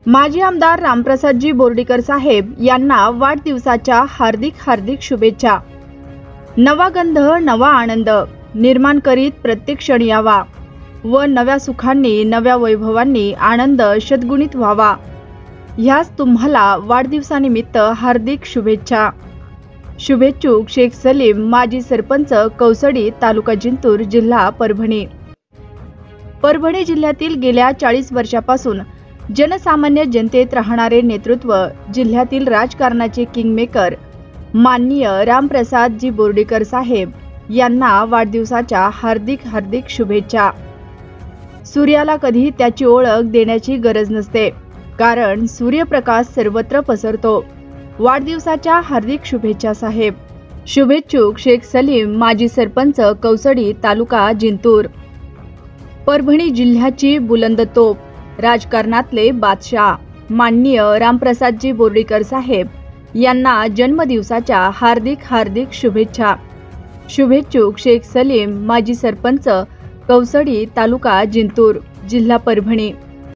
माजी आमदार रामप्रसादजी बोर्डीकर साहेब यांना वाढदिवसाच्या हार्दिक शुभेच्छा। नवा गंध नवा आनंद निर्माण करीत प्रत्येक क्षण यावा व नव्या सुखांनी नव्या वैभवांनी आनंद शतगुणित व्हावा, ह्याच तुम्हाला वाढदिवसानिमित्त हार्दिक शुभेच्छा। शुभेच्छुक शेख सलीम, माजी सरपंच कौसडी, तालुका जिंतूर, जिल्हा परभणी। परभणी जिल्ह्यातील गेल्या 40 वर्षापासून जनसामान्य जनतेत राहणारे नेतृत्व, जिल्ह्यातील राजकारणाचे किंगमेकर माननीय रामप्रसादजी बोर्डीकर साहेब यांना वाढदिवसाच्या हार्दिक शुभेच्छा। सूर्याला कधी त्याची ओळख देण्याची गरज नसते, कारण सूर्यप्रकाश सर्वत्र पसरतो। वाढदिवसाच्या हार्दिक शुभेच्छा साहेब। शुभेच्छुक शेख सलीम, माजी सरपंच कौसडी, तालुका जिंतूर। परभणी जिल्ह्याची बुलंद तोप, राजकारणातले बादशाह माननीय रामप्रसादजी बोर्डीकर साहेब यांना जन्मदिवसाच्या हार्दिक शुभेच्छा। शुभेच्छुक शेख सलीम, माजी सरपंच कौसडी, तालुका जिंतूर, जिल्हा परभणी।